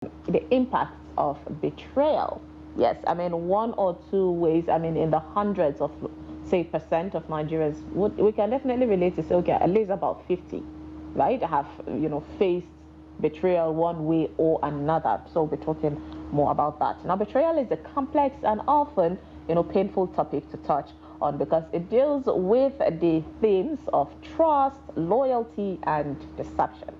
the impacts of betrayal. Yes, I mean, one or two ways, I mean, in the hundreds of, say, percent of Nigerians, we can definitely relate to say, okay, at least about 50, right, have, faced betrayal one way or another. So we're talking more about that. Now, betrayal is a complex and often, painful topic to touch on because it deals with the themes of trust, loyalty, and deception.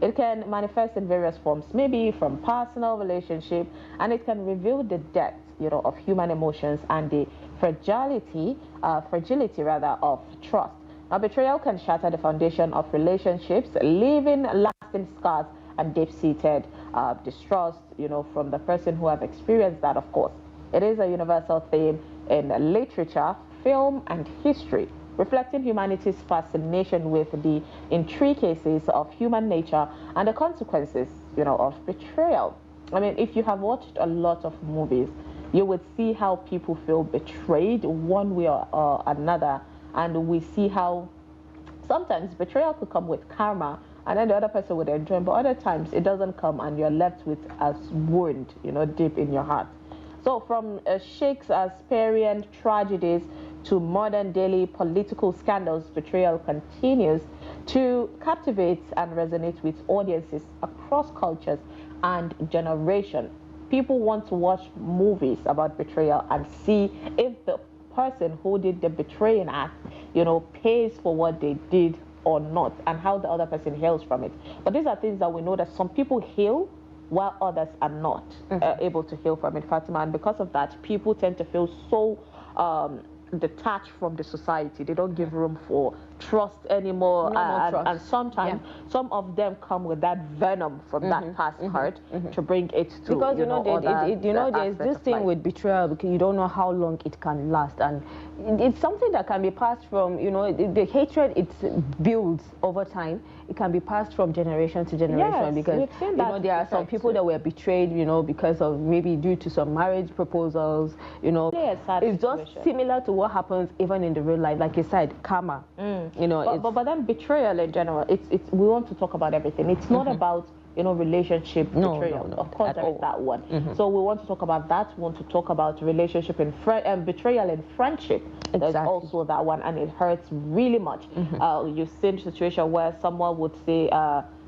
It can manifest in various forms, maybe from personal relationship, and it can reveal the depth, of human emotions and the fragility rather of trust. Now, betrayal can shatter the foundation of relationships, leaving lasting scars and deep-seated distrust, from the person who have experienced that, of course. It is a universal theme in literature, film, and history, reflecting humanity's fascination with the intricacies of human nature and the consequences, of betrayal. I mean, if you have watched a lot of movies, you would see how people feel betrayed one way or another, and we see how sometimes betrayal could come with karma, and then the other person would enjoy it, but other times it doesn't come, and you're left with a wound, deep in your heart. So from Shakespearean tragedies to modern daily political scandals, betrayal continues to captivate and resonate with audiences across cultures and generations. People want to watch movies about betrayal and see if the person who did the betraying act, pays for what they did or not, and how the other person heals from it. But these are things that we know that some people heal while others are not able to heal from it, Fatima. And because of that, people tend to feel so detached from the society. They don't give room for trust anymore. No more trust. And sometimes some of them come with that venom from that past hurt to bring it to, because there's this thing with betrayal, because you don't know how long it can last, and it's something that can be passed from, the hatred it builds over time. It can be passed from generation to generation, because there are some people that were betrayed, because of maybe due to some marriage proposals, it's just similar to what happens even in the real life, like you said, karma. But then betrayal in general, we want to talk about everything. It's not about relationship betrayal. No, of course, there is that one. So we want to talk about that. We want to talk about relationship and betrayal in friendship. Exactly. There's also that one, and it hurts really much. You've seen a situation where someone would say,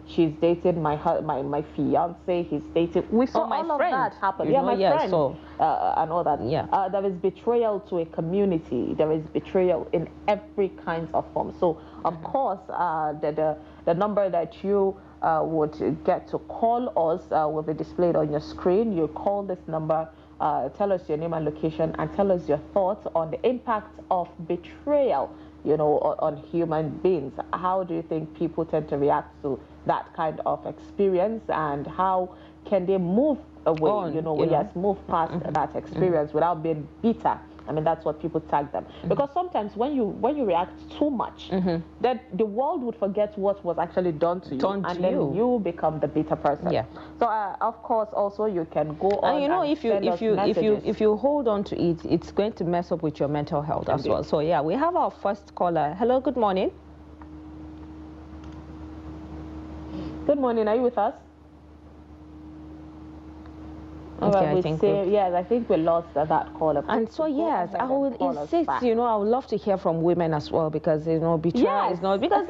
she's dating my fiance, he's dating. We saw all of that happen. Yeah, my friend. So, and all that. Yeah. There is betrayal to a community. There is betrayal in every kind of form. So, of course, the number that you would get to call us will be displayed on your screen. You call this number, tell us your name and location, and tell us your thoughts on the impact of betrayal, on human beings. How do you think people tend to react to that kind of experience, and how can they move away, move past that experience without being bitter? I mean, that's what people tag them. Because sometimes when you react too much, then the world would forget what was actually done to you, and then you become the bitter person. Yeah. So of course, also you can go on. And if you hold on to it, it's going to mess up with your mental health as well. So yeah, we have our first caller. Hello, good morning. Good morning. Are you with us? Okay, I think we lost that caller. And so yes, I would insist, I would love to hear from women as well, because betrayal is not, because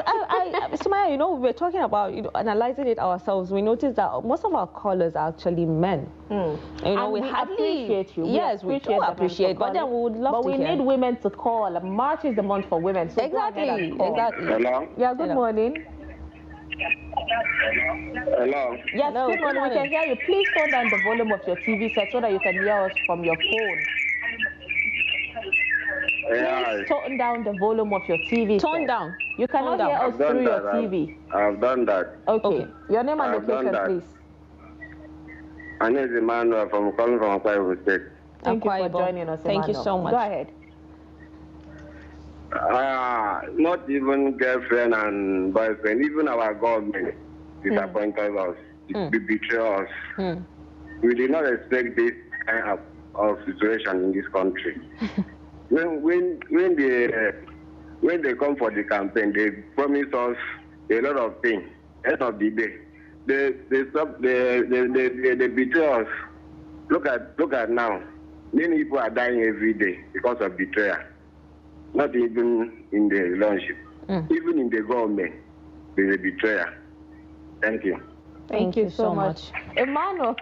Sumaya, we're talking about analyzing it ourselves. We noticed that most of our callers are actually men. And we appreciate you. Yes, we do appreciate, but then we would love to hear. But we need women to call. March is the month for women. So exactly. Hello. Yeah. Good morning. Hello. Yes, hello, good morning. We can hear you. Please turn down the volume of your TV set so that you can hear us from your phone. Please turn down the volume of your TV set. Turn down. You cannot hear us through your TV. I've done that. Okay. Your name and location, please. My name is Emmanuel calling from Akwa State. Thank you for joining us, Thank you so much. Go ahead. Not even girlfriend and boyfriend, even our government disappointed us, betray us. We did not expect this kind of situation in this country. when they come for the campaign, they promise us a lot of things. End of the day, they stop, they betray us. Look at now. Many people are dying every day because of betrayal. Not even in the relationship. Even in the government, there's a betrayal. Thank you. Thank you so much. Emmanuel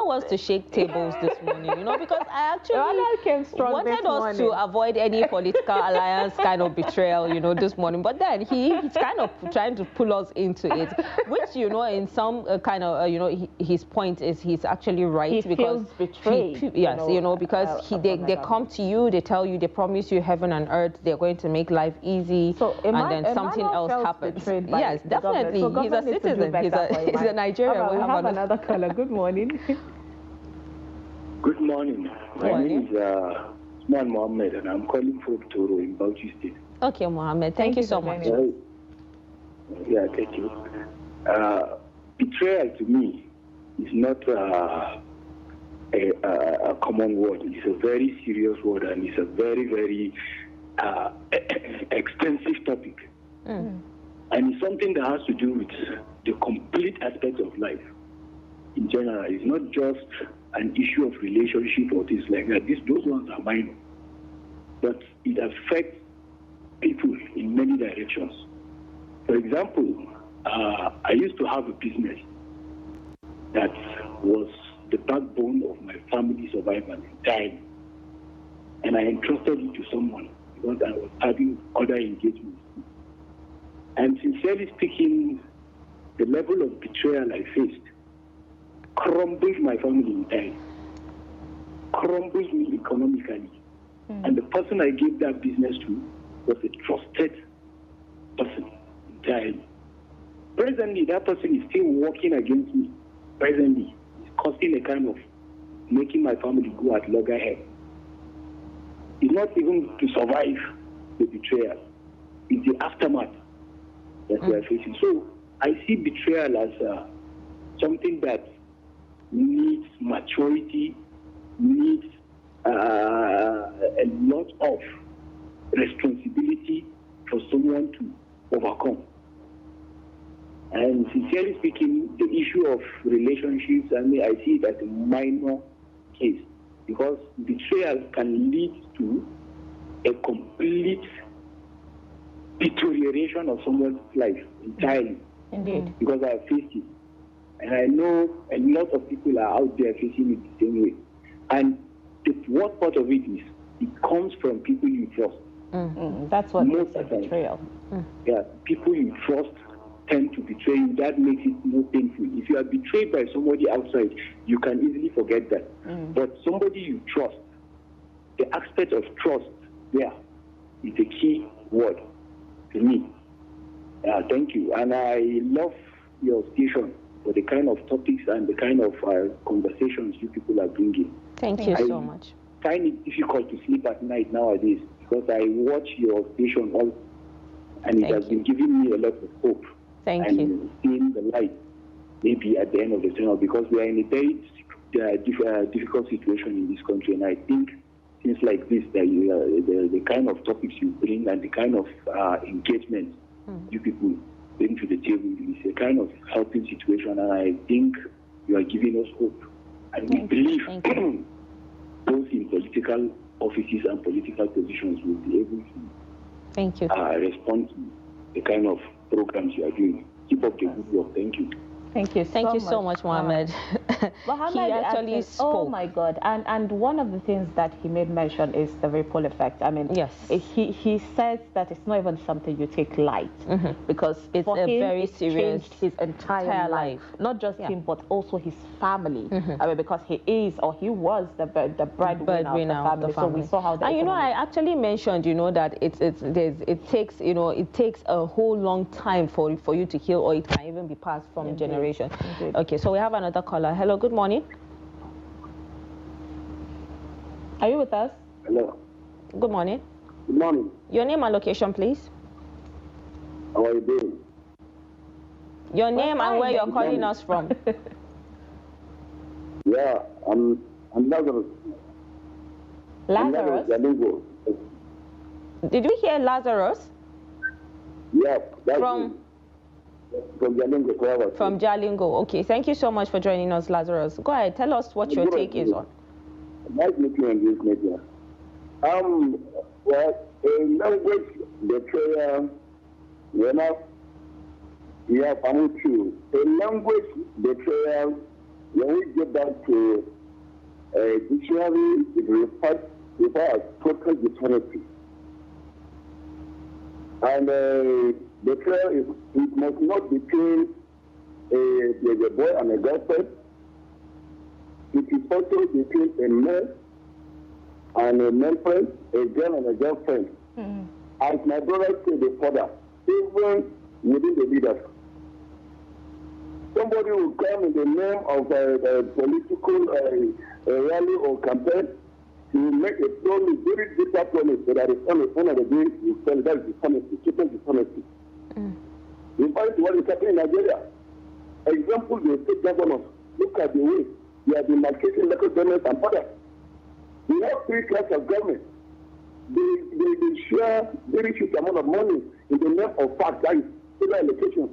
wants to shake tables this morning, you know, because I actually came strong wanted us to avoid any political alliance kind of betrayal, you know, this morning. But then he's kind of trying to pull us into it, which, you know, in some kind of, you know, his point is he's actually right. He because feels betrayed. Yes, you know, because they come to you, they tell you, they promise you heaven and earth, they're going to make life easy, and then something else happens. Yes, definitely. So he's a citizen. He's a Nigerian. Right, we have another caller. Good morning. Good morning. My name is Usman Mohammed, and I'm calling from Toro in Bauchi State. Okay, Mohammed. Thank you so much. Yeah, thank you. Betrayal to me is not a common word. It's a very serious word, and it's a very, very extensive topic. And it's something that has to do with the complete aspect of life in general. It's not just an issue of relationship or things like that. Those ones are minor. But it affects people in many directions. For example, I used to have a business that was the backbone of my family survival entirely. And I entrusted it to someone because I was having other engagements. And sincerely speaking, the level of betrayal I faced crumbled my family entirely, crumbled me economically. And the person I gave that business to was a trusted person entirely. Presently, that person is still working against me. Presently, it's causing a kind of making my family go at loggerhead. It's not even to survive the betrayal. It's the aftermath that we are facing. So I see betrayal as something that needs maturity, needs a lot of responsibility for someone to overcome. And sincerely speaking, the issue of relationships, I see it as a minor case because betrayal can lead to a complete deterioration of someone's life entirely. Indeed. Because I have faced it. And I know a lot of people are out there facing it the same way. And the worst part of it is it comes from people you trust. That's what makes it betrayal. Yeah, people you trust tend to betray you. That makes it more painful. If you are betrayed by somebody outside, you can easily forget that. But somebody you trust, the aspect of trust there is a key word to me. Thank you. And I love your station for the kind of topics and the kind of conversations you people are bringing. Thank you so much. I find it difficult to sleep at night nowadays because I watch your station all, and it has been giving me a lot of hope. Thank you. Seeing the light maybe at the end of the tunnel, because we are in a very difficult situation in this country, and I think things like this, the kind of topics you bring and the kind of engagement you people bring to the table is a kind of helping situation, and I think you are giving us hope. And we believe those in political offices and political positions will be able to respond to the kind of programs you are doing. Keep up the good work. Thank you. Thank you so much, Mohammed. He actually spoke. Oh my God! And one of the things that he made mention is the ripple effect. I mean, he says that it's not even something you take light because it's for a him, very serious changed his entire life. Not just him, but also his family. I mean, because he was the breadwinner of the family. So we saw how that. And I actually mentioned, that it takes a whole long time for you to heal, or it can even be passed from generation. Indeed. Okay, so we have another caller. Hello, good morning. Are you with us? Hello. Good morning. Good morning. Your name and location, please. How are you doing? Your name and where you're calling us from. Yeah, I'm Lazarus. Lazarus? Did we hear Lazarus? Yeah, that's from From Jalingo. From Jalingo. Okay, thank you so much for joining us, Lazarus. Go ahead, tell us what your take is on. Nice meeting on this media. Well, a language betrayal, I'm true. A language betrayal, when we get back to a dictionary, it refers to total dishonesty. And betrayal it must not between a boy and a girlfriend. It is also between a man and a male friend, a girl and a girlfriend. As my brother said before, even within the leaders. Somebody will come in the name of a political rally or campaign to make a promise, very bitter promise, that at the end of the day, you tell that is dishonesty, total dishonesty. You find what is happening in Nigeria. Example, the state governors, look at the way they have been marketing local governments and others. We have three classes of government. They share very huge amount of money in the name of fact, that is federal allocations.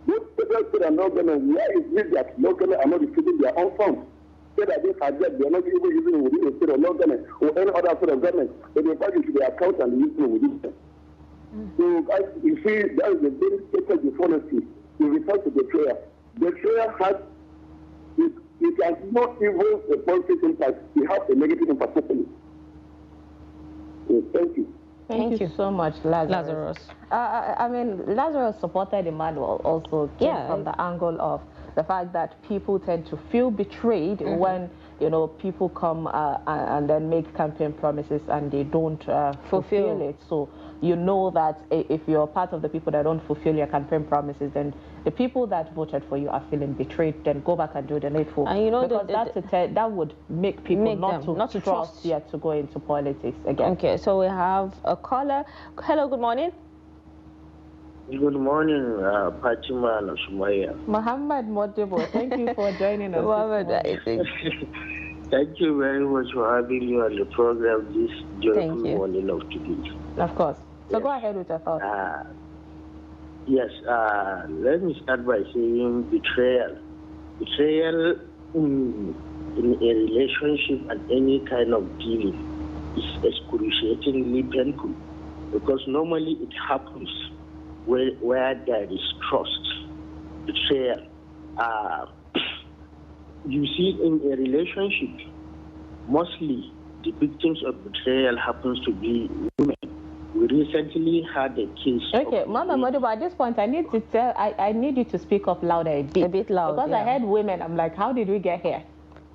Those federal state and local government, why is it that local government are not receiving their own funds? Say that they are not even using it within the state of local government or any other sort of government, but they pass it to their account and use it within them. So, guys, you see, that is a very total dishonesty. It refers to betrayal. Betrayal has, it has not even a positive impact. It has a negative impact, totally. So, thank you. Thank you so much, Lazarus. I mean, Lazarus supported Emmanuel also from the angle of the fact that people tend to feel betrayed when, you know, people come and then make campaign promises and they don't fulfill it. So you know that if you're part of the people that don't fulfill your campaign promises, then the people that voted for you are feeling betrayed, then go back and do the needful. And you know, because that would make people not to trust yet to go into politics again. Okay, so we have a caller. Hello, good morning. Good morning, Fatima and Sumaya. Muhammad Modibo, thank you for joining us. Thank you very much for having me on the program this joyful morning of today. Of course. So go ahead with your thoughts. Yes, let me start by saying betrayal. Betrayal in a relationship and any kind of dealing is excruciatingly painful because normally it happens where there is trust. Betrayal. You see, in a relationship, mostly the victims of betrayal happens to be women. We recently had a case. Okay, Mama Modibo, at this point, I need you to speak up louder a bit loud. Because I heard women, I'm like, how did we get here?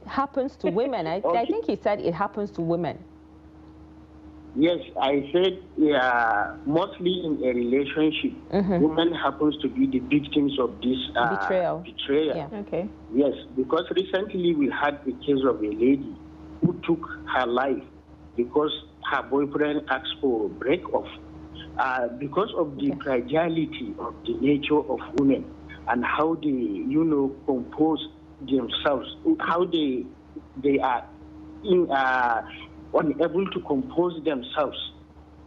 Happens to women. I think he said it happens to women. Yes, I said mostly in a relationship, women happens to be the victims of this betrayal. Yeah. Okay. Yes, because recently we had a case of a lady who took her life because her boyfriend asked for a break-off. Because of the fragility of the nature of women and how they, you know, compose themselves, how they are unable to compose themselves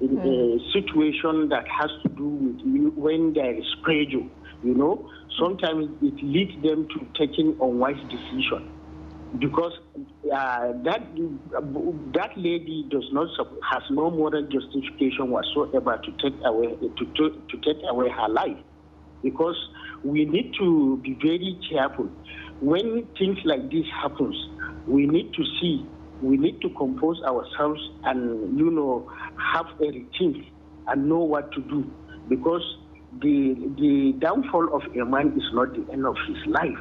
in a situation that has to do with when there is pressure, you know. Sometimes it leads them to taking unwise decision because that lady has no moral justification whatsoever to take away her life. Because we need to be very careful when things like this happens. We need to compose ourselves and, you know, have a routine and know what to do. Because the downfall of a man is not the end of his life.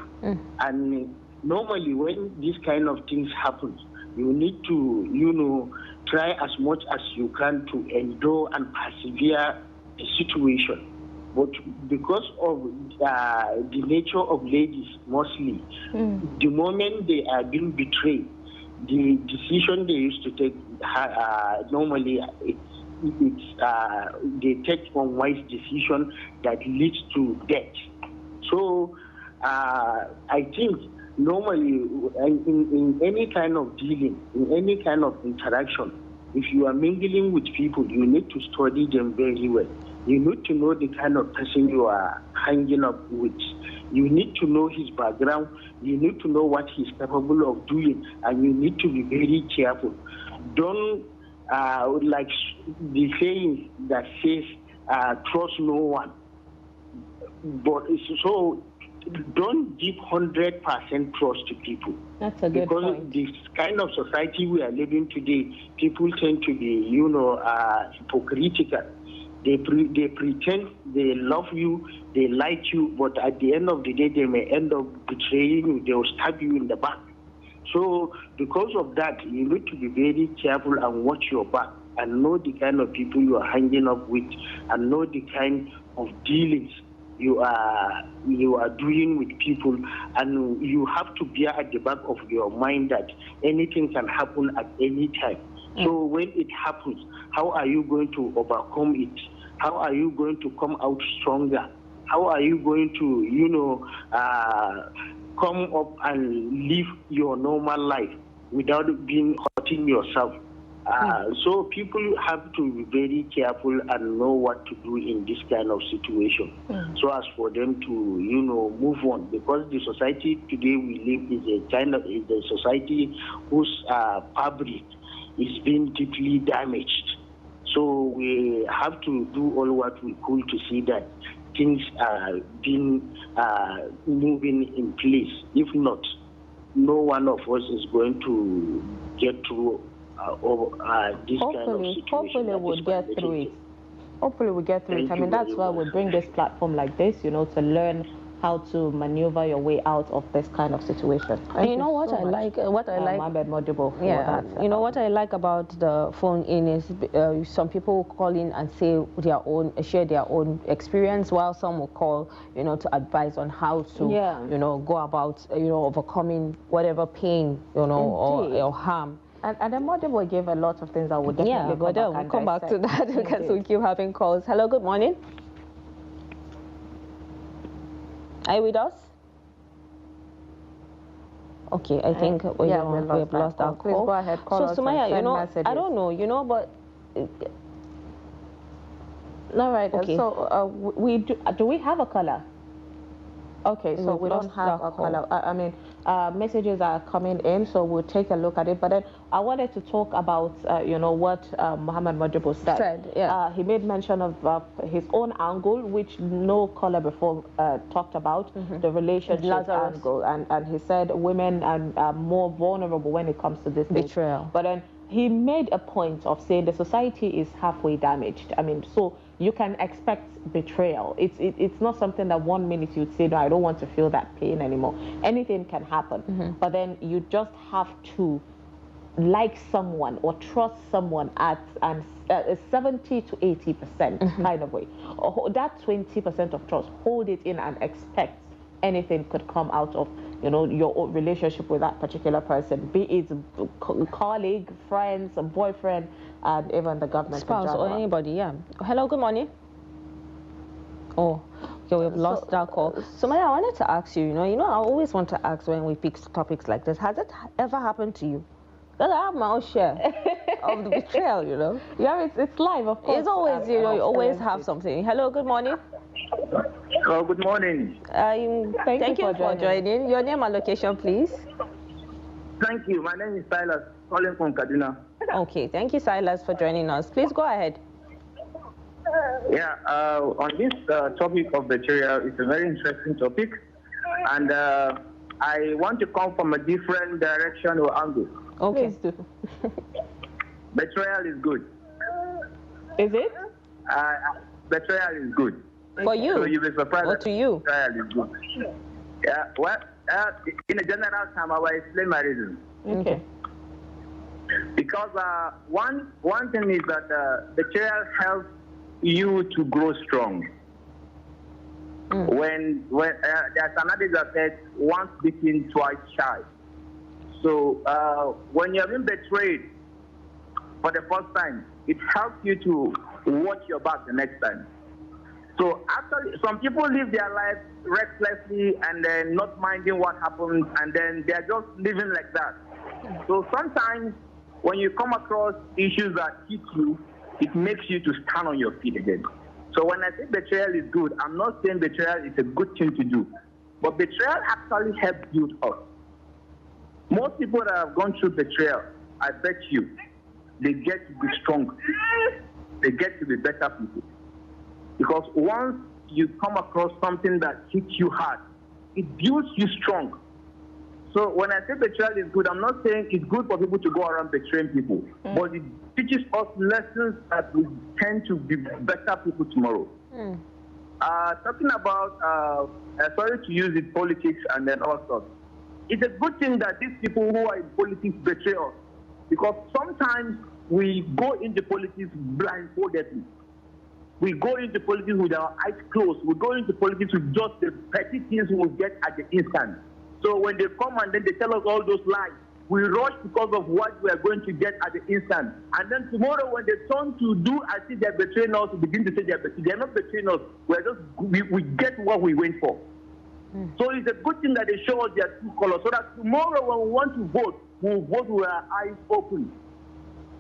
And normally when these kind of things happen, you need to, you know, try as much as you can to endure and persevere the situation. But because of the nature of ladies mostly, the moment they are being betrayed, the decision they used to take, normally they take unwise decision that leads to death. So I think normally in any kind of dealing, in any kind of interaction, if you are mingling with people, you need to study them very well. You need to know the kind of person you are hanging up with. You need to know his background. You need to know what he's capable of doing, and you need to be very careful. Don't like the saying that says trust no one. But so don't give 100% trust to people. That's a good point. Because this kind of society we are living today, people tend to be, hypocritical. They pretend they love you, they like you, but at the end of the day, they may end up betraying you. They will stab you in the back. So because of that, you need to be very careful and watch your back and know the kind of people you are hanging up with and know the kind of dealings you are doing with people, and you have to bear at the back of your mind that anything can happen at any time. So when it happens, how are you going to overcome it? How are you going to come out stronger? How are you going to, come up and live your normal life without hurting yourself? So people have to be very careful and know what to do in this kind of situation, so as for them to, move on. Because the society today we live is a society whose fabric is being deeply damaged. So we have to do all what we could to see that things are being moving in place. If not, no one of us is going to get through this kind of situation. Hopefully we'll get through it. Hopefully we'll get through it. I mean, that's why we bring this platform like this, to learn how to maneuver your way out of this kind of situation. And you know what I like? Mohammed Modibo. Yeah. You know what I like about the phone in is some people will call in and say share their own experience, while some will call, to advise on how to, go about, overcoming whatever pain, or harm. And then Modibo gave a lot of things that would definitely we'll come back to that because we keep having calls. Hello, good morning. Are you with us? Okay, I think we've lost our call. Please go ahead, call us. So Sumaya, messages. I don't know, but... All right, okay. So do we have a caller? Okay, so we don't have a caller. I mean, messages are coming in, so we'll take a look at it. But then I wanted to talk about, what Mohammed Modibo said. He made mention of his own angle, which no caller before talked about, the relationship angle. And he said women are more vulnerable when it comes to this betrayal. But then he made a point of saying the society is halfway damaged. I mean, so you can expect betrayal. It's not something that 1 minute you'd say, no, I don't want to feel that pain anymore. Anything can happen. But then you just have to like someone or trust someone at a 70 to 80% kind of way. That 20% of trust, hold it in and expect anything could come out of your own relationship with that particular person, be it a colleague, friends, a boyfriend, and even the government spouse or anybody. Hello, good morning. Oh, okay, we've lost that call. So Maya, I wanted to ask you, I always want to ask when we pick topics like this, has it ever happened to you? Because I have my own share of the betrayal, Yeah, it's live, of course. It's always, you always have something. Hello, good morning. Oh, good morning. Thank you for joining. Your name and location, please. Thank you. My name is Silas, calling from Kaduna. Okay, thank you, Silas, for joining us. Please go ahead. On this topic of betrayal, it's a very interesting topic, and I want to come from a different direction or angle. Okay. Betrayal is good. Is it? Betrayal is good. For you? So you'll be surprised. Or to you? Betrayal is good. Yeah, well, in a general term, I will explain my reason. Okay. Because one thing is that betrayal helps you to grow strong. When there's another that says once bitten, twice shy. So when you're being betrayed for the first time, it helps you to watch your back the next time. So actually, some people live their life recklessly and then not minding what happens, and then they're just living like that. So sometimes when you come across issues that hit you, it makes you to stand on your feet again. So when I say betrayal is good, I'm not saying betrayal is a good thing to do. But betrayal actually helps build us. Most people that have gone through betrayal, I bet you, they get to be strong. They get to be better people. Because once you come across something that hits you hard, it builds you strong. So when I say betrayal is good, I'm not saying it's good for people to go around betraying people, but it teaches us lessons that we tend to be better people tomorrow. Talking about, sorry to use it, politics and then all sorts. It's a good thing that these people who are in politics betray us, because sometimes we go into politics blindfoldedly. We go into politics with our eyes closed. We go into politics with just the petty things we will get at the instant. So when they come and then they tell us all those lies, we rush because of what we are going to get at the instant. And then tomorrow when they turn to do as if they're betraying us, we begin to say they're not betraying us. We get what we went for. So it's a good thing that they show us their true colors, so that tomorrow when we want to vote, we'll vote with our eyes open.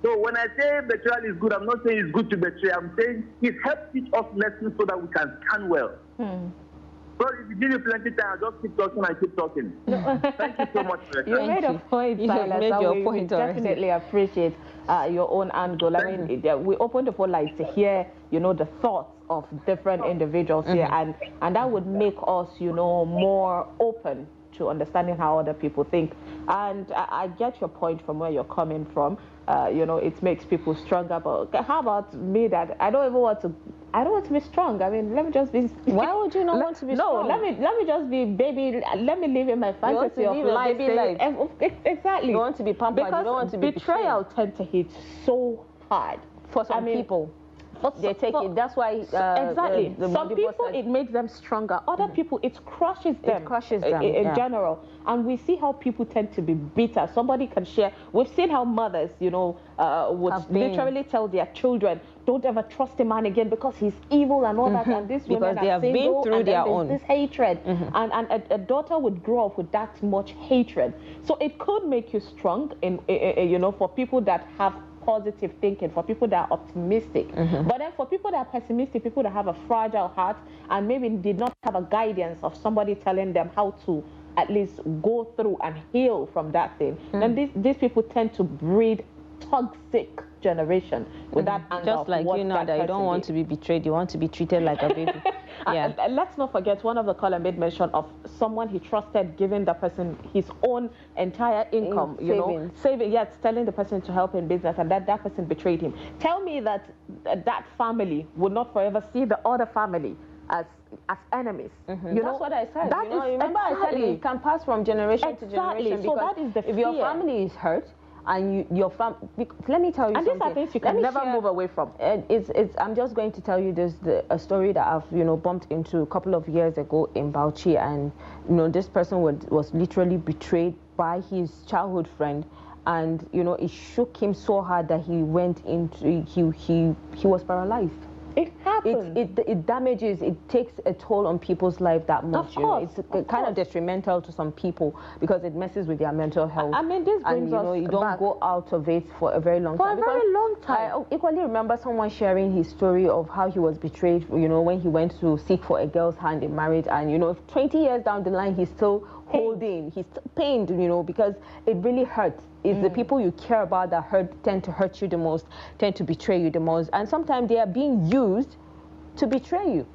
So when I say betrayal is good, I'm not saying it's good to betray. I'm saying it helps teach us lessons so that we can stand well. So if you give me plenty time, I'll just keep talking and keep talking. Thank you so much for your time. You made a point, Silas. You made your we point definitely appreciate your own angle. I mean, we opened the phone lines to hear, the thoughts of different individuals here, and that would make us, more open to understanding how other people think. And I get your point from where you're coming from. It makes people stronger. But how about me that I don't want to be strong. I mean, let me just be. Why would you not want to be strong? No, let me just be baby. Let me live in my fantasy of life. Exactly. You want to be pampered. Because you don't want to be betrayal tends to hit so hard for some people. They take it. That's why exactly. Some people it makes them stronger. Other people it crushes them. It crushes them in general. And we see how people tend to be bitter. Somebody can share. We've seen how mothers, would literally tell their children, "Don't ever trust a man again because he's evil and all that." And these women because they have single, been through their own. This hatred, and a daughter would grow up with that much hatred. So it could make you strong for people that have positive thinking, for people that are optimistic. But then for people that are pessimistic, people that have a fragile heart and maybe did not have a guidance of somebody telling them how to at least go through and heal from that thing, then these people tend to breed toxic generation with that anger. Just like that you don't want to be betrayed, you want to be treated like a baby. Let's not forget, one of the caller made mention of someone he trusted giving the person his own entire income, saving, telling the person to help in business, and that person betrayed him. Tell me that that family would not forever see the other family as enemies. That's what I said. Remember I said it can pass from generation to generation. So that is the fear. If your family is hurt, and your family, let me tell you something. And these are things you can never move away from. I'm just going to tell you a story that I've bumped into a couple of years ago in Bauchi, and this person was literally betrayed by his childhood friend, and it shook him so hard that he went into he was paralyzed. It happens. It damages, it takes a toll on people's life that much. It's kind of detrimental to some people because it messes with their mental health. I mean, this brings us you don't go out of it for a very long time. For a very long time. I equally remember someone sharing his story of how he was betrayed, when he went to seek for a girl's hand in marriage, and 20 years down the line, he's still holding, he's pained, because it really hurts. It's the people you care about that tend to hurt you the most, tend to betray you the most, and sometimes they are being used to betray you.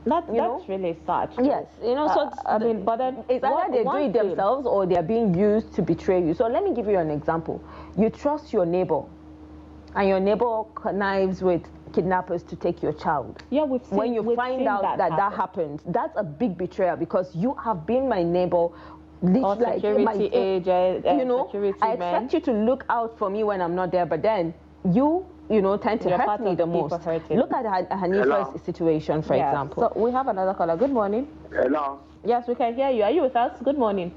That's really sad. Yes, so but then it's either they do it themselves or they are being used to betray you. So let me give you an example. You trust your neighbor, and your neighbor connives with kidnappers to take your child. Yeah, we've find out that happened, that's a big betrayal, because you have been my neighbor. Or security agent, security I expect you to look out for me when I'm not there, but then you tend to hurt me the most. Look at Hanifa's situation, for example. So we have another caller. Good morning. Hello. Yes, we can hear you. Are you with us? Good morning.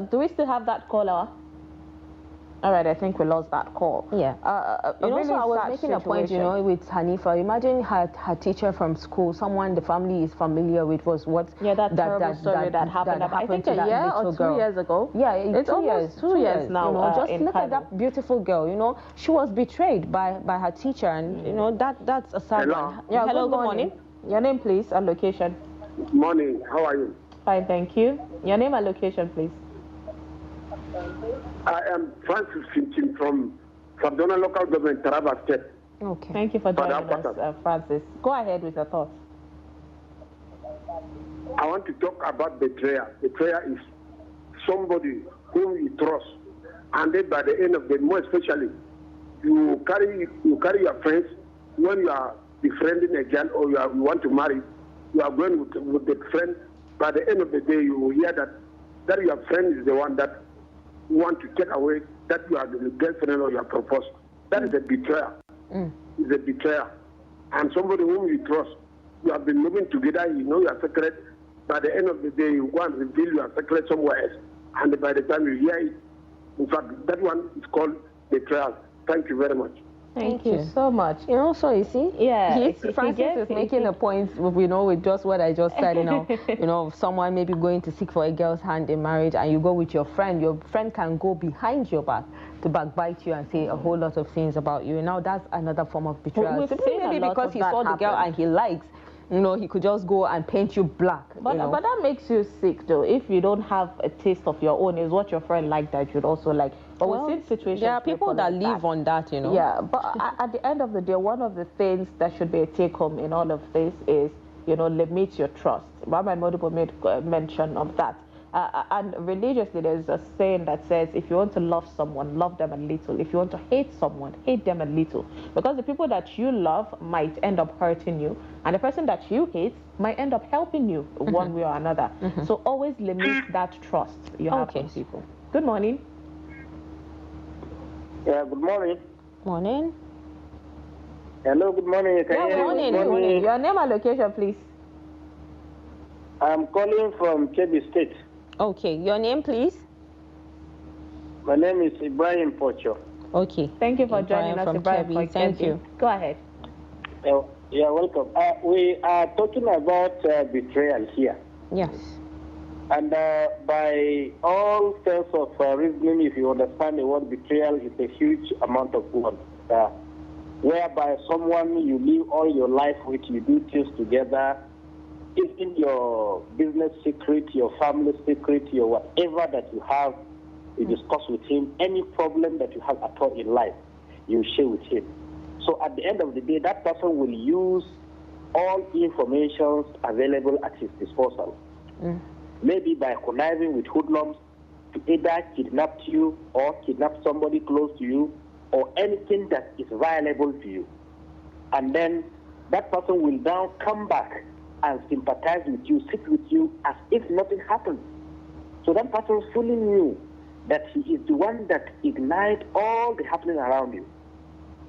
Do we still have that caller? All right, I think we lost that call. Yeah. Really so I was making a point, with Hanifa. Imagine her teacher from school, someone the family is familiar with, was what? Yeah, that terrible story that happened. I think a year or 2 years ago. Yeah, it's almost 2 years now. Just look at that beautiful girl. She was betrayed by her teacher, and that's a sad one. Yeah, hello, good morning. Your name, please, and location. Good morning. How are you? Fine, thank you. Your name and location, please. I am Francis Finchin from Sabdona Local Government, Taraba State. Okay. Thank you for joining us, Francis. Go ahead with your thoughts. I want to talk about betrayal. Betrayal is somebody whom you trust, and then by the end of the day, more especially, you carry your friends when you are befriending a girl or you want to marry. You are going with the friend. By the end of the day, you will hear that your friend is the one that want to take away that you are the girlfriend or your proposed. That is a betrayal. It's a betrayal. And somebody whom you trust, you have been living together, you know your secret. By the end of the day, you go and reveal your secret somewhere else. And by the time you hear it, in fact, that one is called betrayal. Thank you very much. Thank you so much. So you see, Francis is making a point, with just what I just said, someone maybe going to seek for a girl's hand in marriage, and you go with your friend can go behind your back to backbite you and say a whole lot of things about you. Now that's another form of betrayal. Maybe because he saw the girl and he likes, he could just go and paint you black. But that makes you sick, though. If you don't have a taste of your own, is what your friend like that you'd also like. But we've seen situations. There are people that live on that, Yeah, but at the end of the day, one of the things that should be a take-home in all of this is, limit your trust. Rahman Modibo made mention of that. And religiously, there's a saying that says, if you want to love someone, love them a little. If you want to hate someone, hate them a little. Because the people that you love might end up hurting you, and the person that you hate might end up helping you one way or another. So always limit that trust you have from people. Good morning. Yeah, good morning. Morning. Hello, good morning. Good morning. Your name and location, please. I'm calling from Kebbi State. Okay, your name, please? My name is Ibrahim Pocho. Okay. Thank you for joining us, Ibrahim. Thank you. Go ahead. Yeah, welcome. We are talking about betrayal here. Yes. And by all sense of reasoning, if you understand the word betrayal, it's a huge amount of words. Whereby someone you live all your life with, you do things together, even your business secret, your family secret, your whatever that you have, you discuss with him. Any problem that you have at all in life, you share with him. So at the end of the day, that person will use all information available at his disposal. Maybe by conniving with hoodlums to either kidnap you or kidnap somebody close to you or anything that is viable to you. And then that person will now come back and sympathize with you, sit with you as if nothing happened. So that person fully knew that he is the one that ignites all the happening around you.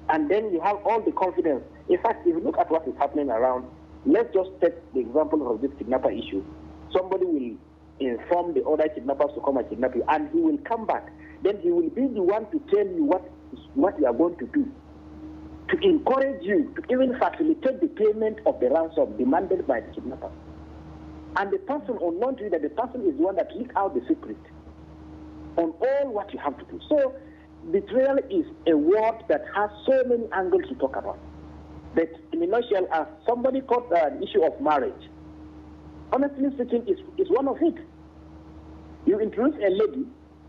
And then you have all the confidence. In fact, if you look at what is happening around, let's just take the example of this kidnapper issue. Somebody will inform the other kidnappers to come and kidnap you, and he will come back. Then he will be the one to tell you what you are going to do, to encourage you, to even facilitate the payment of the ransom demanded by the kidnapper. And the person, unknown to you, that the person is the one that leaks out the secret on all what you have to do. So betrayal is a word that has so many angles to talk about. But in a nutshell, as somebody called an issue of marriage, honestly speaking, is one of it. You introduce a lady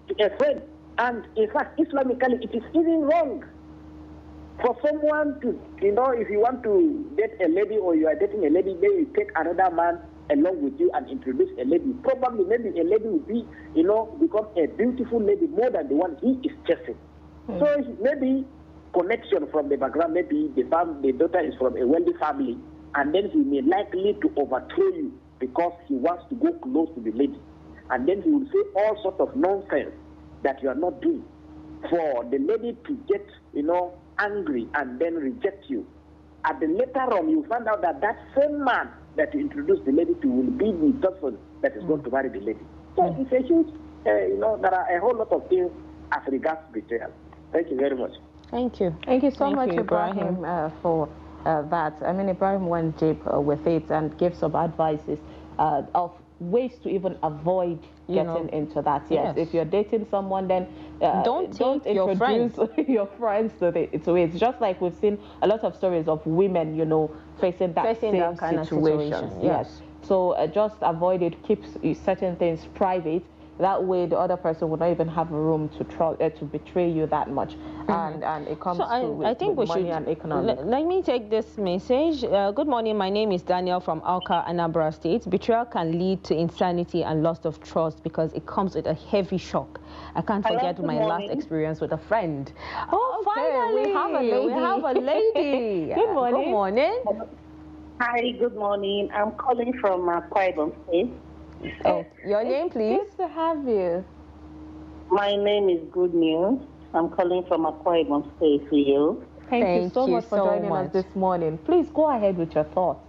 to a friend, and in fact, Islamically, it is even wrong for someone to, if you want to date a lady or you are dating a lady, then you take another man along with you and introduce a lady. Probably, maybe a lady will be, become a beautiful lady more than the one he is chasing. So maybe connection from the background, maybe the daughter is from a wealthy family, and then he may likely to overthrow you because he wants to go close to the lady. And then he will say all sorts of nonsense that you are not doing for the lady to get, angry and then reject you. At the later on, you find out that that same man that you introduced the lady to will be the person that is going to marry the lady. So it's a huge, there are a whole lot of things as regards betrayal. Thank you very much. Thank you. Thank you so much, Ibrahim, for that. I mean, Ibrahim went deep with it and gave some advices of ways to even avoid getting into that. Yes, if you're dating someone, then don't introduce your friends to it. It's just like we've seen a lot of stories of women, facing that same kind situation. Yes. So just avoid it. Keep certain things private. That way, the other person will not even have room to betray you that much. And it comes with money and economics. Let me take this message. Good morning. My name is Daniel from Alka, Anambra State. Betrayal can lead to insanity and loss of trust because it comes with a heavy shock. I can't forget my last experience with a friend. Oh, finally, we have a lady. We have a lady. Good morning. Good morning. Hi, good morning. I'm calling from Akwa Ibom State. Oh, your name, please? Good to have you. My name is Good News. I'm calling from Akwa Ibom State for you. Thank you so much for joining us this morning. Please go ahead with your thoughts.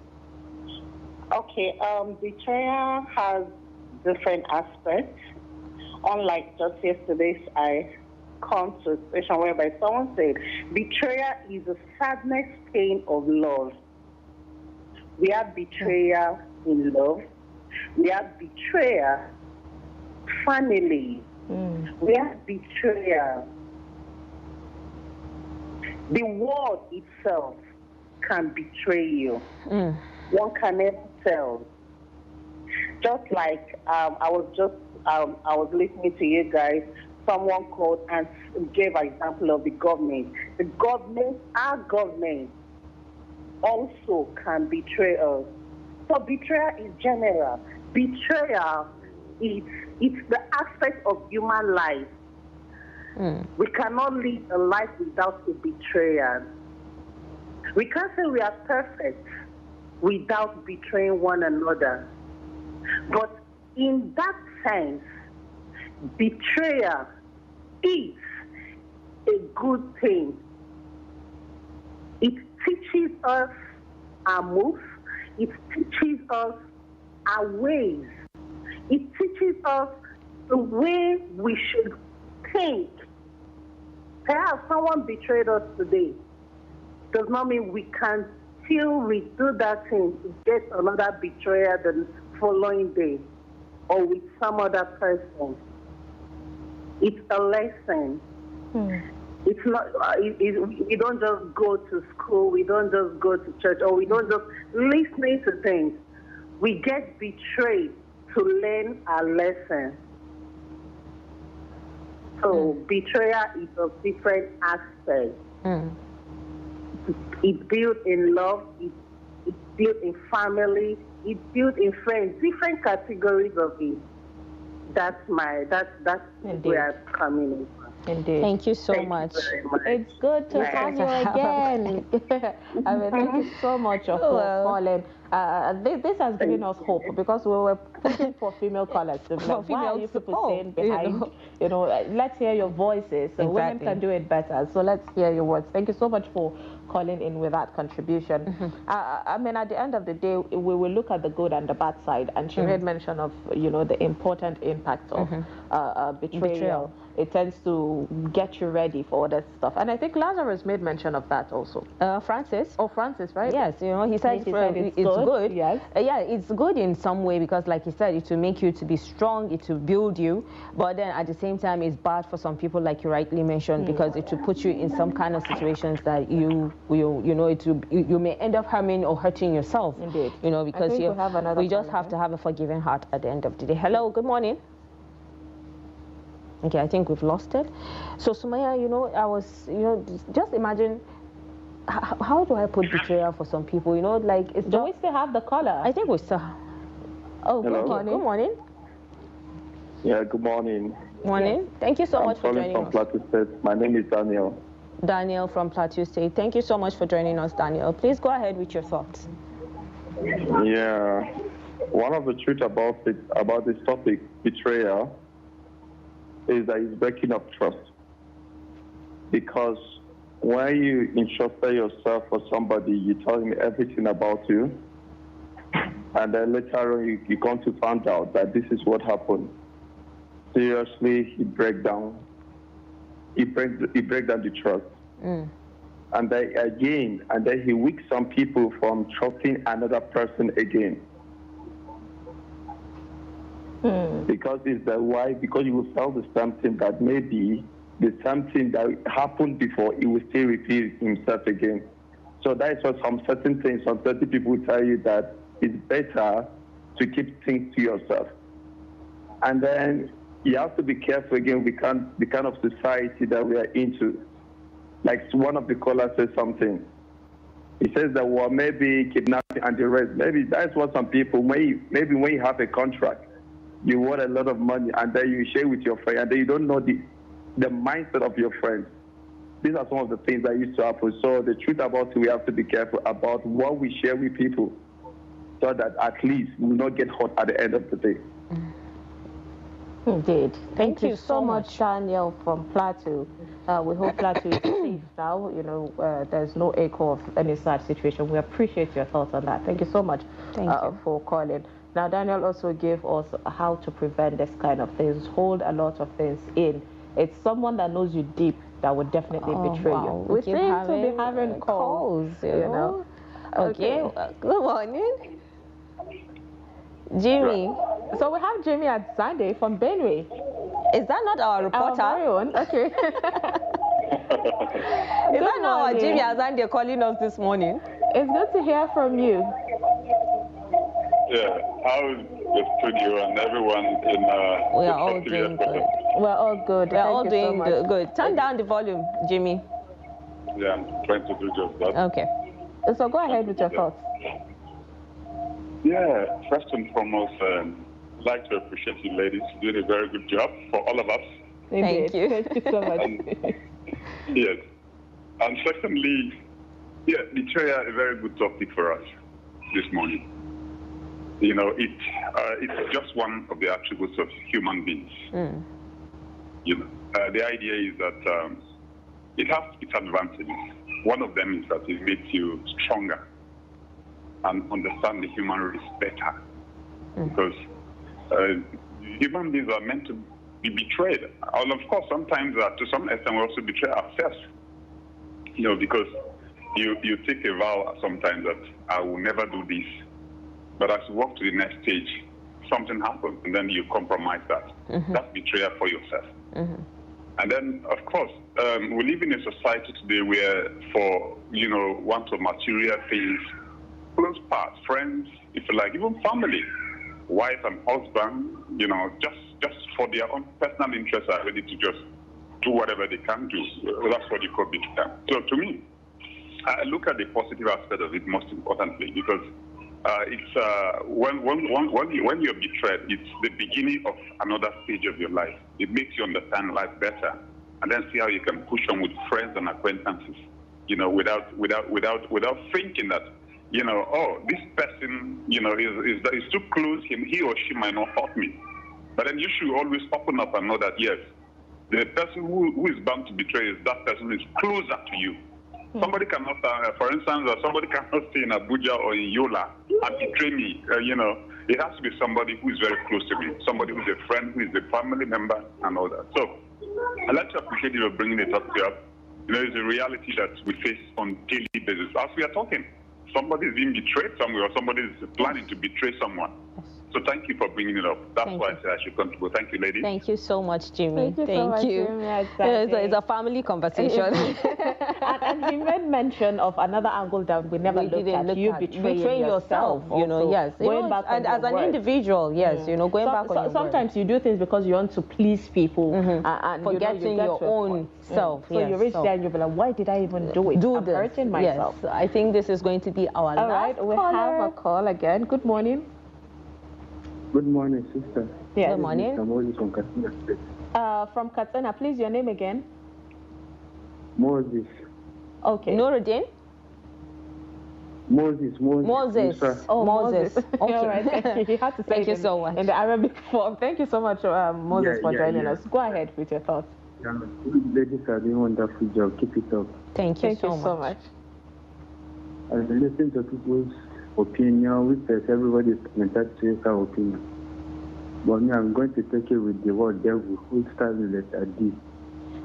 Okay, betrayal has different aspects. Unlike just yesterday, I come to a situation whereby someone said, betrayal is the sadness, pain of love. We have betrayal in love. We have betrayal, family. We have betrayal. The world itself can betray you. One can never tell. Just like I was listening to you guys. Someone called and gave an example of the government. The government, our government, also can betray us. So betrayal is general. Betrayal it's the aspect of human life. We cannot live a life without a betrayal. We can't say we are perfect without betraying one another. But in that sense, betrayal is a good thing. It teaches us our moves. It teaches us our ways. It teaches us the way we should think. Perhaps someone betrayed us today. Does not mean we can still redo that thing to get another betrayal the following day or with some other person. It's a lesson. It's not. We don't just go to school. We don't just go to church, or we don't just listen to things. We get betrayed to learn our lesson. So betrayal is of different aspects. It's built in love. It's built in family. It's built in friends. Different categories of it. That's where I'm coming in. Indeed. Thank you so much. It's good to have you again. I mean, thank you so much for calling. This has given us hope because we were pushing for female callers. So like, why are you people saying behind? Let's hear your voices. So women can do it better. So let's hear your words. Thank you so much for calling in with that contribution. I mean, at the end of the day, we will look at the good and the bad side. And she made mention of, the important impact of betrayal. It tends to get you ready for all that stuff. And I think Lazarus made mention of that also. Francis. Oh, Francis, right? Yes, he said it's good. Yes. Yeah, it's good in some way because, like he said, it will make you to be strong, it will build you. But then at the same time, it's bad for some people, like you rightly mentioned, because it will put you in some kind of situations that you may end up harming or hurting yourself. Indeed. Because we just have to have a forgiving heart at the end of the day. Hello, good morning. Okay, I think we've lost it. So, Sumaya, I was, just imagine, how do I put betrayal for some people? Do we still have the caller? I think we still have. Oh, good morning. Good morning. Yeah, good morning. Morning. Yes. Thank you so much for joining us. I'm calling from Plateau State. My name is Daniel. Daniel from Plateau State. Thank you so much for joining us, Daniel. Please go ahead with your thoughts. Yeah. One of the truths about this topic, betrayal, is that it's breaking up trust. Because when you entrust yourself for somebody, you tell him everything about you, and then later on you come to find out that this is what happened. Seriously, he break down. he breaks down the trust. And then he weaks some people from trusting another person again. Because it's the why, because you will tell the something that maybe the something that happened before, it will still repeat himself again. So that is what some certain people tell you that it's better to keep things to yourself. And then you have to be careful again with the kind of society that we are into. Like one of the callers says something. He says that, well, maybe kidnapping and the rest. Maybe that's what some people, maybe when you have a contract, you want a lot of money, and then you share with your friend, and then you don't know the mindset of your friend. These are some of the things that used to happen. So the truth about it, we have to be careful about what we share with people, so that at least we will not get hurt at the end of the day. Indeed. Thank you so much, Daniel from Plateau. We hope Plateau is safe now. You know, there's no echo of any such situation. We appreciate your thoughts on that. Thank you so much for calling. Now, Daniel also gave us how to prevent this kind of things, hold a lot of things in. It's someone that knows you deep that would definitely betray you. We seem to be having calls, you know. Okay. Good morning. Jimmy. So we have Jimmy at Sunday from Benue. Is that not our reporter? Our very own. Okay. Is that not our Jimmy Azande calling us this morning? It's good to hear from you. Yeah, how's the studio and everyone in we are all doing good. We're all good. We're all doing good. Turn down the volume, Jimmy. Yeah, I'm trying to do just that. Okay. So go ahead with your thoughts. Yeah, first and foremost, I'd like to appreciate you ladies doing a very good job for all of us. Thank you. Thank you so much. Yes. And secondly, yeah, betrayal is a very good topic for us this morning. You know, it's just one of the attributes of human beings. You know, the idea is that it has its advantages. One of them is that it makes you stronger and understand the human race better. Because human beings are meant to be betrayed. And of course, sometimes to some extent we also betray ourselves. You know, because you take a vow sometimes that I will never do this. But as you walk to the next stage, something happens, and then you compromise that. That's betrayal for yourself. And then, of course, we live in a society today where for, you know, want of material things, close parts, friends, if you like, even family, wife and husband, you know, just for their own personal interests are ready to just do whatever they can do. That's what you call betrayal. So to me, I look at the positive aspect of it most importantly, because it's when you're betrayed, it's the beginning of another stage of your life. It makes you understand life better, and then see how you can push on with friends and acquaintances, you know, without thinking that, you know, oh, this person, you know, is too close. He or she might not hurt me, but then you should always open up and know that yes, the person who is bound to betray is that person who is closer to you. Somebody cannot, for instance, somebody cannot stay in Abuja or in Yola and betray me. You know, it has to be somebody who is very close to me, somebody who is a friend, who is a family member, and all that. So I'd like to appreciate you for bringing it up here. You know, it's a reality that we face on a daily basis. As we are talking, somebody is being betrayed somewhere, or somebody is planning to betray someone. So thank you for bringing it up. That's why I said I should contribute. Thank you, ladies. Thank you so much, Jimmy. Thank you so much, Jimmy. It's a family conversation. and he made mention of another angle that we never looked at. You betraying yourself. You know, yes. Going back and as an individual, yes, you know, going back on your sometimes you do things because you want to please people and forgetting your own self. So you reach there and you'll be like, why did I even do it? I'm hurting myself. Yes, I think this is going to be our last caller. All right, we have a call again. Good morning. Good morning, sister. Yeah. Good morning. Mr. Moses from Katsina. From Katsina, please, your name again? Moses. Okay. Nuruddin? Moses. Moses. Oh, Moses. Okay. All right. Thank you. You had to say Thank you so much. In the Arabic form. Thank you so much, Moses, for joining us. Go ahead with your thoughts. Yeah, ladies are doing a wonderful job. Keep it up. Thank you so much. I listen to people's opinion, which says everybody is entitled to their opinion. But me, I'm going to take it with the word devil, who started with a D.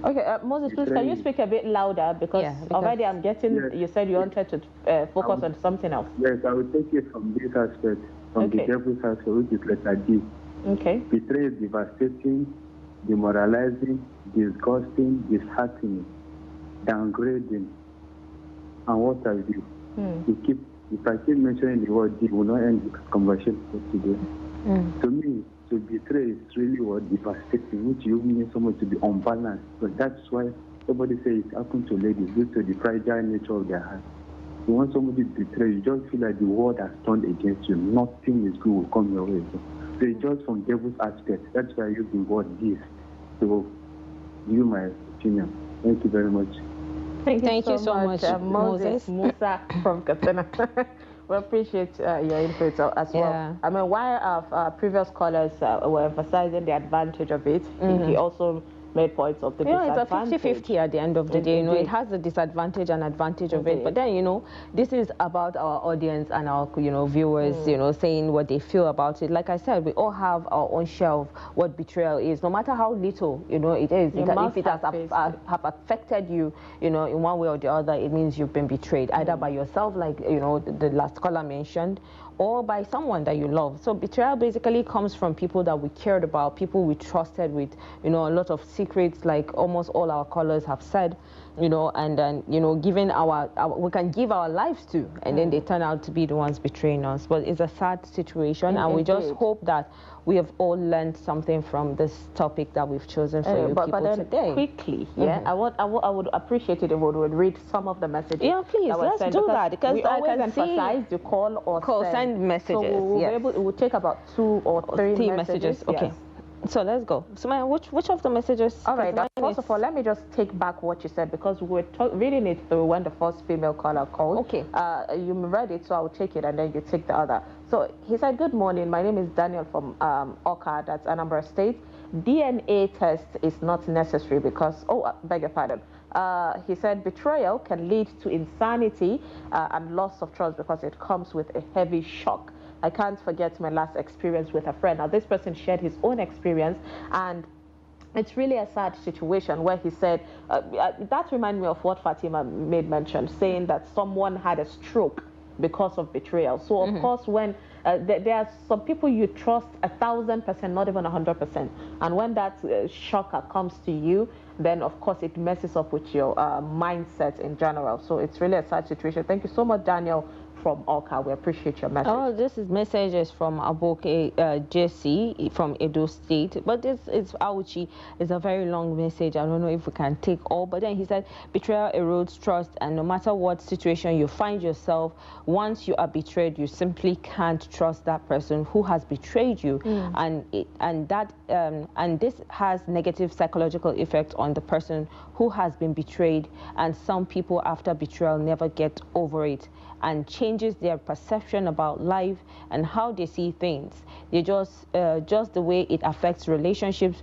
Okay, Moses, please, can you speak a bit louder? Because already I'm getting, you said you wanted to focus on something else. Yes, I will take it from this aspect, from the devil's aspect, which is letter D. Okay. Betrayal is devastating, demoralizing, disgusting, disheartening, downgrading, and what I do. If I keep mentioning the word D, will not end the conversation for today. To me, to betray is really what devastating, which you mean someone to be unbalanced. But that's why somebody says it happens to ladies due to the fragile nature of their heart. You want somebody to betray, you just feel like the world has turned against you. Nothing is good will come your way. So it's just from devil's aspect. That's why I use the word this. So, give my opinion. Thank you very much. Thank you so much, Moses Musa from Katsina. We appreciate your input as well. I mean, while our previous callers were emphasizing the advantage of it, he also made points of the disadvantage. It's a 50-50 at the end of the day. You know, it has the disadvantage and advantage of it. But then, you know, this is about our audience and our, you know, viewers, you know, saying what they feel about it. Like I said, we all have our own share of what betrayal is, no matter how little, you know, it is. If it has have affected you, you know, in one way or the other, it means you've been betrayed, either by yourself, like, you know, the last caller mentioned, or by someone that you love. So betrayal basically comes from people that we cared about, people we trusted with, you know, a lot of secrets, like almost all our callers have said, you know, and then, you know, giving we can give our lives to, and then they turn out to be the ones betraying us. But it's a sad situation, and we just hope that we have all learned something from this topic that we've chosen for you people then today. Quickly, I would appreciate it if we would read some of the messages. Yeah, please, let's do that, because we always emphasize you call or send messages. So we'll be able, it will take about 2 or 3 messages. Okay. So let's go. Sumaya, which of the messages? All right. First of all, let me just take back what you said, because we were reading it through when the first female caller called. Okay. You read it, so I will take it and then you take the other. So he said, "Good morning. My name is Daniel from Oka, that's Anambra State. DNA test is not necessary because beg your pardon. He said betrayal can lead to insanity and loss of trust because it comes with a heavy shock. I can't forget my last experience with a friend." Now, this person shared his own experience, and it's really a sad situation where he said, that reminds me of what Fatima made mention, saying that someone had a stroke because of betrayal. So, of course, when there are some people you trust 1,000%, not even 100%. And when that shocker comes to you, then, of course, it messes up with your mindset in general. So it's really a sad situation. Thank you so much, Daniel from Oka. We appreciate your message. Oh, this is messages from Aboke Jesse from Edo State, but this is Auchi. It's a very long message. I don't know if we can take all, but then he said betrayal erodes trust, and no matter what situation you find yourself, once you are betrayed, you simply can't trust that person who has betrayed you, and this has negative psychological effect on the person who has been betrayed, and some people after betrayal never get over it, and changes their perception about life and how they see things. They just the way it affects relationships.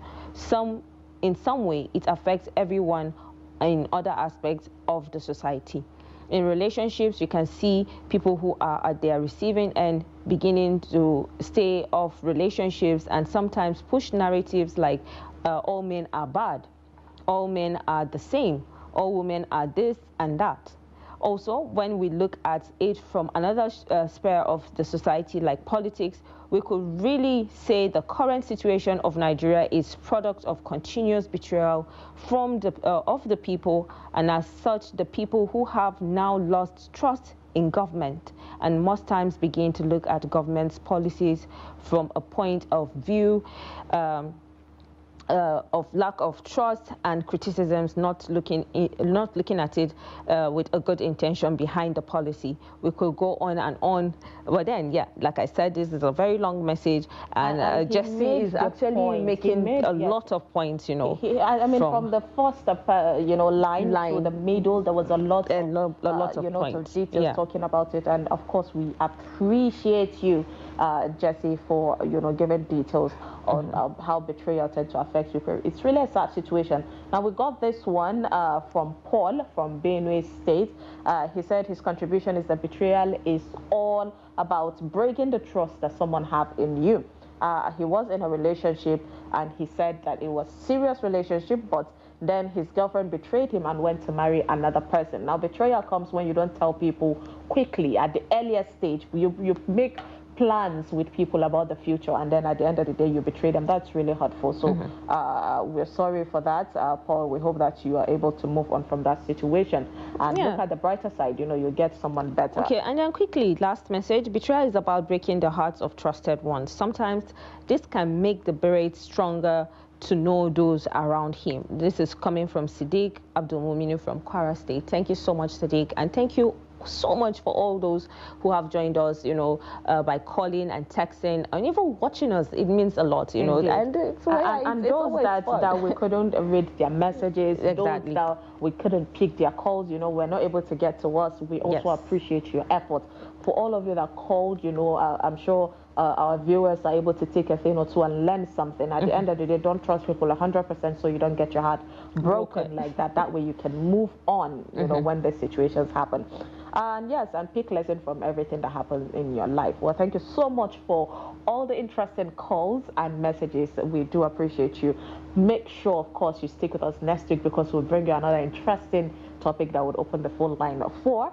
In some way, it affects everyone in other aspects of the society. In relationships, you can see people who are at their receiving end beginning to stay off relationships and sometimes push narratives like all men are bad, all men are the same, all women are this and that. Also, when we look at it from another sphere of the society like politics, we could really say the current situation of Nigeria is product of continuous betrayal from of the people, and as such, the people who have now lost trust in government and most times begin to look at government's policies from a point of view of lack of trust and criticisms, not looking at it with a good intention behind the policy. We could go on and on, but then, yeah, like I said, this is a very long message, and Jesse is actually making a lot of points, you know. I mean, from the first, line to the middle, there was a lot of points, details talking about it, and of course, we appreciate you, Jesse, for giving details on how betrayal tends to affect you. It's really a sad situation. Now, we got this one from Paul from Benue State. He said his contribution is that betrayal is all about breaking the trust that someone have in you. he was in a relationship and he said that it was serious relationship, but then his girlfriend betrayed him and went to marry another person. Now, betrayal comes when you don't tell people quickly at the earliest stage. You make plans with people about the future, and then at the end of the day you betray them. That's really hurtful. So we're sorry for that, Paul. We hope that you are able to move on from that situation and look at the brighter side. You know, you get someone better. Okay, and then quickly, last message. Betrayal is about breaking the hearts of trusted ones. Sometimes this can make the berate stronger to know those around him. This is coming from Sadiq Abdulmuminu from Kwara State. Thank you so much, Sadiq, and thank you so much for all those who have joined us, you know, by calling and texting and even watching us. It means a lot, you know. And those that we couldn't read their messages, those that we couldn't pick their calls, you know, we're not able to get to us. We also appreciate your effort. For all of you that called, you know, I'm sure our viewers are able to take a thing or two and learn something. At the end of the day, don't trust people 100% so you don't get your heart broken like that. That way you can move on, you know, when the situations happen. And yes, and pick lesson from everything that happens in your life. Well, thank you so much for all the interesting calls and messages. We do appreciate you. Make sure, of course, you stick with us next week because we'll bring you another interesting topic that would open the phone line for